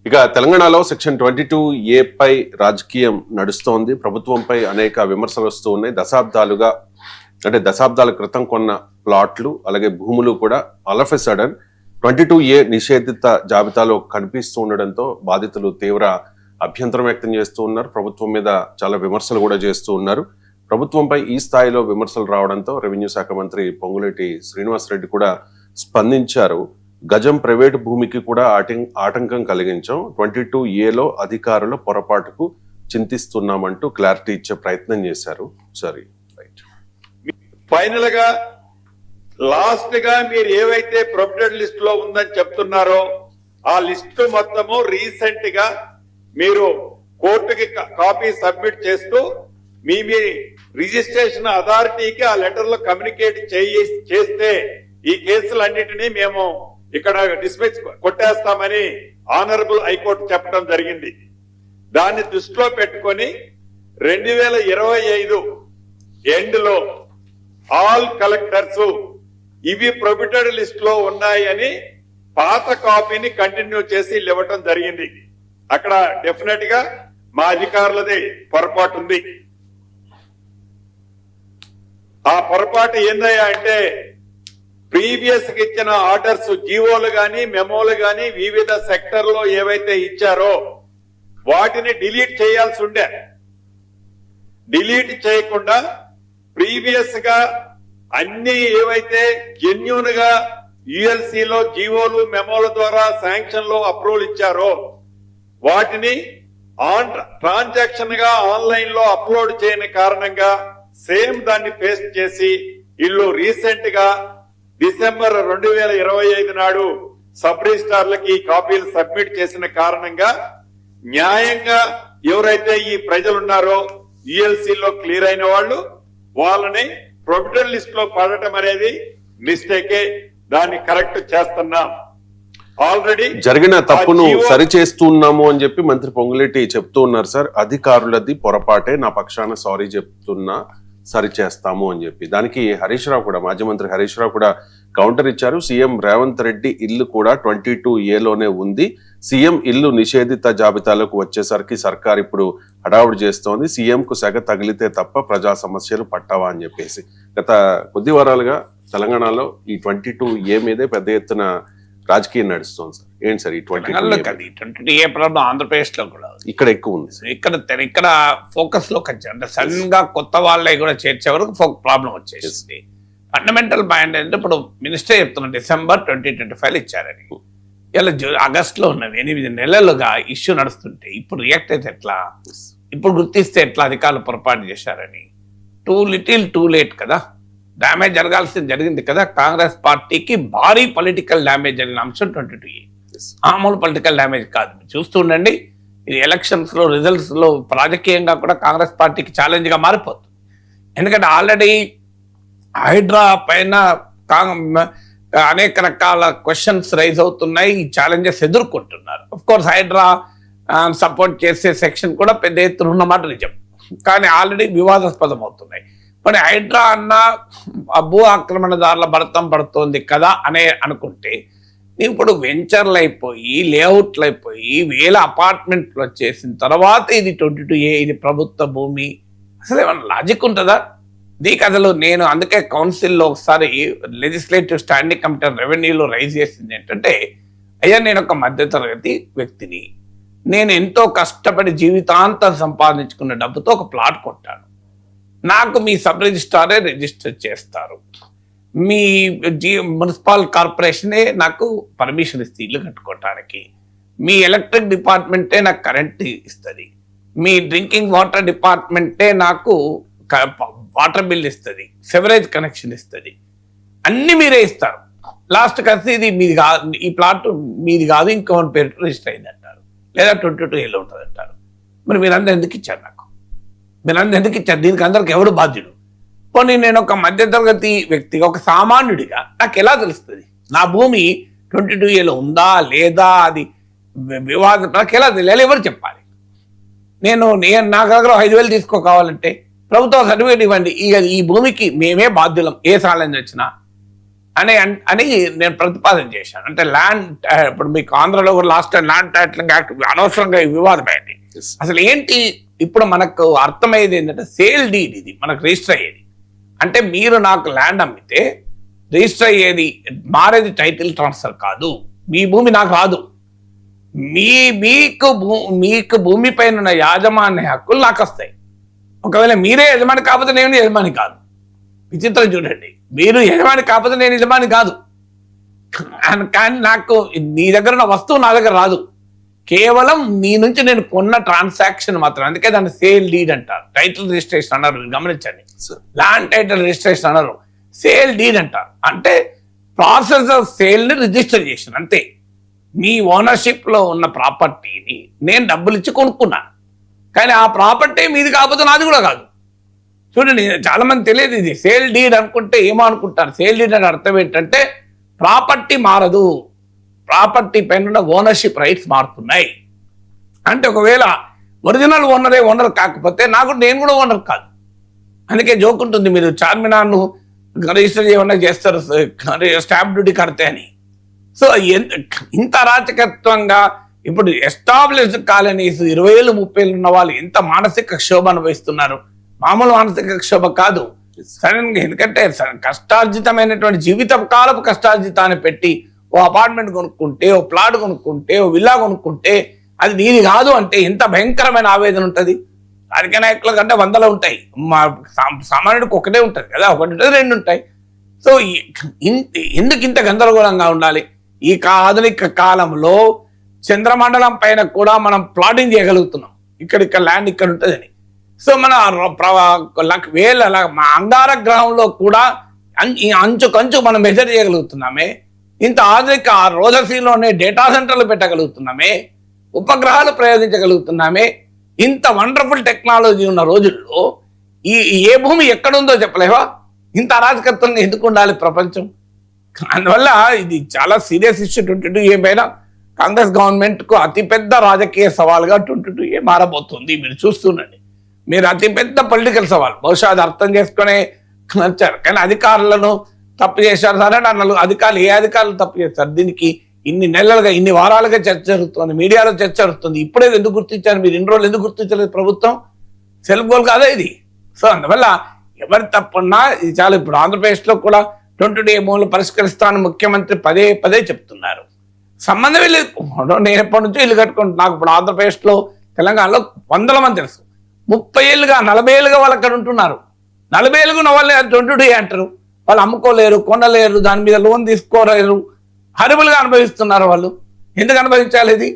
ఇక తెలంగాణలో section 22A పై రాజకీయం నడుస్తోంది. ప్రభుత్వంపై అనేక విమర్శలు వస్తూ ఉన్నాయి. దశాబ్దాల క్రితం కొన్న ప్లాట్లు అలాగే భూములు కూడా all of a sudden 22A నిషేధిత జాబితాలో కనిపిస్తూ ఉండడంతో బాధితులు తీవ్ర అభ్యంతరం వ్యక్తం చేస్తూ ఉన్నారు. ప్రభుత్వం మీద చాలా విమర్శలు కూడా చేస్తూ ఉన్నారు. ప్రభుత్వంపై ఈ స్థాయిలో విమర్శలు రావడంతో రెవెన్యూ శాఖ మంత్రి పొంగులేటి శ్రీనివాసరెడ్డి కూడా స్పందించారు. గజం ప్రైవేటు భూమికి కూడా ఆటంకం కలిగించాం, 22Aలో అధికారుల పొరపాటుకు చింతిస్తున్నామంటూ క్లారిటీ ఇచ్చే ప్రయత్నం చేశారు. సరే, రైట్. ఫైనల్ గా లాస్ట్ గా మీరు ఏవైతే ప్రొహిబిటెడ్ లిస్ట్ లో ఉందని చెప్తున్నారో ఆ లిస్టు మొత్తము రీసెంట్ గా మీరు కోర్టుకి కాపీ సబ్మిట్ చేస్తూ మీ రిజిస్ట్రేషన్ అథారిటీకి ఆ లెటర్ లో కమ్యూనికేట్ చేస్తే ఈ కేసులన్నిటినీ మేము ఇక్కడ డిస్మిస్ కొట్టేస్తామని ఆనరబుల్ హైకోర్టు చెప్పడం జరిగింది. దాన్ని దృష్టిలో పెట్టుకొని 2025 ఎండ్ లో ఆల్ కలెక్టర్స్ ఇవి ప్రొహిబిటెడ్ లిస్ట్ లో ఉన్నాయని పాత కాపీని కంటిన్యూ చేసి ఇవ్వటం జరిగింది. అక్కడ డెఫినెట్ గా మా అధికారులది పొరపాటు ఉంది. ఆ పొరపాటు ఏందయ్యా అంటే ప్రీవియస్ గా ఇచ్చిన ఆర్డర్స్ జీవోలు గాని మెమోలు గాని వివిధ సెక్టర్ లో ఏవైతే ఇచ్చారో వాటిని డిలీట్ చేయాల్సి ఉండే. డిలీట్ చేయకుండా ప్రీవియస్ గా అన్ని ఏవైతే జెన్యూన్ గా యుఎల్సీలో జీవోలు మెమోల ద్వారా శాంక్షన్ లో అప్రూవల్ ఇచ్చారో వాటిని ట్రాన్సాక్షన్ గా ఆన్లైన్ లో అప్లోడ్ చేయని కారణంగా సేమ్ దాన్ని పేస్ట్ చేసి ఇల్లు రీసెంట్ గా డిసెంబర్ 2025 నాడు సబ్ రిజిస్ట్రార్లకి ఈ కాపీలు సబ్మిట్ చేసిన కారణంగా న్యాయంగా ఎవరైతే ఈ ప్రజలున్నారో యుఎల్సీలో క్లియర్ అయిన వాళ్ళని ప్రొహిబిటెడ్ లిస్ట్ లో పడటం అనేది మిస్టేకే. దాన్ని కరెక్ట్ చేస్తున్నాం. ఆల్రెడీ జరిగిన తప్పును సరిచేస్తున్నాము అని చెప్పి మంత్రి పొంగులేటి చెప్తూ ఉన్నారు. సార్, అధికారులది పొరపాటే, నా పక్షాన సారీ చెప్తున్నా, సరి చేస్తాము అని చెప్పి. దానికి హరీష్ రావు కూడా, మాజీ మంత్రి హరీష్ రావు కూడా కౌంటర్ ఇచ్చారు. సీఎం రేవంత్ రెడ్డి ఇల్లు కూడా 22Aలోనే ఉంది. సీఎం ఇల్లు నిషేధిత జాబితాలోకి వచ్చేసరికి సర్కార్ ఇప్పుడు హడావుడి చేస్తోంది. సీఎం కు సెగ తగిలితే తప్ప ప్రజా సమస్యలు పట్టవా అని చెప్పేసి గత కొద్ది వారాలుగా తెలంగాణలో ఈ 22A మీదే పెద్ద ఎత్తున రాజకీయం నడుస్తోంది. సార్, ఏంటి సార్ ఈ 22A ప్రాబ్లం ఆంధ్రప్రదేశ్ లో కూడా ఇక్కడ ఎక్కువ ఉంది. ఇక్కడ ఫోకస్ లో అంటే సడన్ గా కొత్త వాళ్ళే కూడా చేర్చే వరకు ప్రాబ్లం వచ్చేసింది. ఫండమెంటల్ పాయింట్ ఏంటంటే ఇప్పుడు మినిస్టర్ చెప్తున్న డిసెంబర్ 2025 ఇచ్చారని, ఇలా ఆగస్టులో ఉన్నవి 8 నెలలుగా ఇష్యూ నడుస్తుంటే ఇప్పుడు రియాక్ట్ అయితే ఎట్లా, ఇప్పుడు గుర్తిస్తే ఎట్లా అధికారులు పొరపాటు చేశారని. టూ లిటిల్ టూ లేట్ కదా. డ్యామేజ్ జరగాల్సింది జరిగింది కదా. కాంగ్రెస్ పార్టీకి భారీ పొలిటికల్ డ్యామేజ్ జరిగిన అంశం 22A. మామూలు పొలిటికల్ డ్యామేజ్ కాదు. చూస్తూ ఉండండి, ఇది ఎలక్షన్స్ లో రిజల్ట్స్ లో రాజకీయంగా కూడా కాంగ్రెస్ పార్టీకి ఛాలెంజ్ గా మారిపోతుంది. ఎందుకంటే ఆల్రెడీ హైడ్రా పైన అనేక రకాల క్వశ్చన్స్ రైజ్ అవుతున్నాయి. ఈ ఛాలెంజెస్ ఎదుర్కొంటున్నారు. అఫ్ కోర్స్ హైడ్రా సపోర్ట్ చేసే సెక్షన్ కూడా పెద్ద ఎత్తున ఉన్నమాట నిజం, కానీ ఆల్రెడీ వివాదాస్పదం అవుతున్నాయి. మరి హైడ్రా అన్న భూ ఆక్రమణదారుల భరతం పడుతోంది కదా అనే అనుకుంటే ఇప్పుడు వెంచర్లు అయిపోయి లేఅవుట్లు అయిపోయి వేల అపార్ట్మెంట్లు వచ్చేసిన తర్వాత ఇది 22A, ఇది ప్రభుత్వ భూమి, అసలు ఏమన్నా లాజిక్ ఉంటుందా దీనికి? అసలు నేను అందుకే కౌన్సిల్లో ఒకసారి లెజిస్లేటివ్ స్టాండింగ్ కమిటీ రెవెన్యూలో రైజ్ చేసింది ఏంటంటే, అయ్యా నేను ఒక మధ్యతరగతి వ్యక్తిని, నేను ఎంతో కష్టపడి జీవితాంతం సంపాదించుకున్న డబ్బుతో ఒక ప్లాట్ కొట్టాను, నాకు మీ సబ్ రిజిస్ట్రారే రిజిస్టర్ చేస్తారు, మీ మున్సిపల్ కార్పొరేషనే నాకు పర్మిషన్ ఇస్తుంది ఇల్లు కట్టుకోవటానికి, మీ ఎలక్ట్రిక్ డిపార్ట్మెంటే నాకు కరెంట్ ఇస్తుంది, మీ డ్రింకింగ్ వాటర్ డిపార్ట్మెంటే నాకు వాటర్ బిల్ ఇస్తుంది, సెవరేజ్ కనెక్షన్ ఇస్తుంది, అన్ని మీరే ఇస్తారు. లాస్ట్ కలిసి ఇది మీది కాదు, ఈ ప్లాట్ మీది కాదు, ఇంకొకటి పేరు రిజిస్టర్ అయింది అంటారు, లేదా 22Aలో ఉంటుంది అంటారు. మరి మీరందరూ ఎందుకు ఇచ్చారు? మీరందరూ ఎందుకు ఇచ్చారు? దీనికి అందరికి ఎవరు బాధ్యుడు? పోనీ నేను ఒక మధ్యతరగతి వ్యక్తిగా, ఒక సామాన్యుడిగా నాకు ఎలా తెలుస్తుంది నా భూమి 22Aలో ఉందా లేదా? అది వివాదం నాకు ఎలా తెలియాలి? ఎవరు చెప్పాలి? నేను నా దగ్గర 5,000 తీసుకో కావాలంటే ప్రభుత్వం సర్టిఫికేట్ ఇవ్వండి, ఈ భూమికి మేమే బాధ్యులం, ఏ ఛాలెంజ్ వచ్చినా అని అని నేను ప్రతిపాదన చేశాను. అంటే ల్యాండ్ ఇప్పుడు మీకు ఆంధ్రలో కూడా last time land titling act అనవసరంగా వివాదం అయింది. అసలు ఏంటి ఇప్పుడు మనకు అర్థమయ్యేది ఏంటంటే సేల్ డీడ్ ఇది మనకు రిజిస్టర్ అయ్యేది. అంటే మీరు నాకు ల్యాండ్ అమ్మితే రిజిస్టర్ అయ్యేది మారేది టైటిల్ ట్రాన్స్ఫర్ కాదు. మీ భూమి నాకు రాదు. మీకు భూమి పైన ఉన్న యాజమాన్య హక్కులు నాకు వస్తాయి. ఒకవేళ మీరే యజమాని కాకపోతే నేను యజమాని కాదు. విచిత్రం చూడండి, మీరు యజమాని కాకపోతే నేను యజమాని కాదు. కానీ నాకు నీ దగ్గర ఉన్న వస్తువు నా దగ్గర రాదు. కేవలం నీ నుంచి నేను కొన్న ట్రాన్సాక్షన్ మాత్రం. అందుకే దాన్ని సేల్ డీడ్ అంటారు. టైటిల్ రిజిస్ట్రేషన్ అన్నారు, గమనించండి. ల్యాండ్ టైటిల్ రిజిస్ట్రేషన్ అన్నారు, సేల్ డీడ్ అంటారు. అంటే ప్రాసెస్ ఆఫ్ సేల్ ని రిజిస్టర్ చేసిన అంతే. మీ ఓనర్షిప్ లో ఉన్న ప్రాపర్టీని నేను డబ్బులు ఇచ్చి కొనుక్కున్నాను, కానీ ఆ ప్రాపర్టీ మీది కాకపోతే నాది కూడా కాదు. చూడండి, చాలా మంది తెలియదు ఇది. సేల్ డీడ్ అనుకుంటే ఏమో అనుకుంటారు. సేల్ డీడ్ అని అర్థం ఏంటంటే ప్రాపర్టీ మారదు, ప్రాపర్టీ పైన ఓనర్షిప్ రైట్స్ మారుతున్నాయి. అంటే ఒకవేళ ఒరిజినల్ ఓనరే ఓనర్ కాకపోతే నేను కూడా ఓనర్ కాదు. అందుకే జోక్ ఉంటుంది, మీరు చార్మినార్ను రిజిస్టర్ చేయమన్నా చేస్తారు స్టాంప్ డ్యూటీ కడితే అని. సో ఇంత అరాచకత్వంగా ఇప్పుడు ఎస్టాబ్లిష్డ్ కాలనీస్ 20 ఏళ్ళు 30 ఏళ్ళు ఉన్న వాళ్ళు ఎంత మానసిక క్షోభ అనుభవిస్తున్నారు. మామూలు మానసిక క్షోభ కాదు, సడన్ గా. ఎందుకంటే కష్టార్జితమైనటువంటి జీవిత కాలపు కష్టార్జితాన్ని పెట్టి ఓ అపార్ట్మెంట్ కొనుక్కుంటే, ఓ ప్లాట్ కొనుక్కుంటే, ఓ విల్లా కొనుక్కుంటే అది నీది కాదు అంటే ఎంత భయంకరమైన ఆవేదన ఉంటుంది. రాజకీయ నాయకుల కంటే 100 ఉంటాయి, సామాన్యుడికి ఒకటే ఉంటుంది కదా, ఒకటి ఉంటుంది, 2 ఉంటాయి. సో ఎందుకు ఇంత గందరగోళంగా ఉండాలి? ఈ ఆధునిక కాలంలో చంద్రమండలం పైన కూడా మనం ప్లాటింగ్ చేయగలుగుతున్నాం. ఇక్కడ ల్యాండ్ ఇక్కడ ఉంటుందని. సో మన మా అంగార గ్రహంలో కూడా అంచు మనం మెజర్ చేయగలుగుతున్నామే. ఇంత ఆధునిక రోజసీలోనే డేటా సెంటర్లు పెట్టగలుగుతున్నామే, ఉపగ్రహాలు ప్రయోగించగలుగుతున్నామే. ఇంత వండర్ఫుల్ టెక్నాలజీ ఉన్న రోజుల్లో ఏ భూమి ఎక్కడుందో చెప్పలేవా? ఇంత అరాజకత్వంగా ఎందుకు ఉండాలి ప్రపంచం? అందువల్ల ఇది చాలా సీరియస్ ఇష్యూ. 22A పైన కాంగ్రెస్ గవర్నమెంట్ కు అతిపెద్ద రాజకీయ సవాల్గా 22A మారబోతుంది. మీరు చూస్తుండండి, మీరు అతిపెద్ద పొలిటికల్ సవాల్. బహుశా అది అర్థం చేసుకునే వచ్చారు, కానీ అధికారులను తప్పు చేశారు సరే అన్నారు. అధికారులు ఏ అధికారులు తప్పు చేస్తారు? దీనికి ఇన్ని నెలలుగా, ఇన్ని వారాలుగా చర్చ జరుగుతుంది, మీడియాలో చర్చ జరుగుతుంది. ఇప్పుడే ఎందుకు గుర్తించారు? మీరు ఇన్ని రోజులు ఎందుకు గుర్తించలేదు? ప్రభుత్వం సెల్ఫ్ గోల్ కాదా ఇది? సో అందువల్ల ఎవరి తప్పున్నా ఇది చాలా. ఇప్పుడు ఆంధ్రప్రదేశ్లో కూడా 22A భూములు పరిష్కరిస్తానని ముఖ్యమంత్రి పదే చెప్తున్నారు. సంబంధమే లేదు. నేను ఎప్పటి నుంచో ఇల్లు కట్టుకుంటున్నాను. నాకు ఇప్పుడు ఆంధ్రప్రదేశ్లో, తెలంగాణలో 100 మంది తెలుసు. 30 ఏళ్ళుగా 40 ఏళ్ళుగా వాళ్ళు అక్కడ ఉంటున్నారు. 40 ఏళ్ళుగా ఉన్న వాళ్ళు 22A అంటారు. వాళ్ళు అమ్ముకోలేరు, కొనలేరు, దాని మీద లోన్ తీసుకోలేరు, హరిబుల్గా అనుభవిస్తున్నారు వాళ్ళు. ఎందుకు అనుభవించాలి ఇది?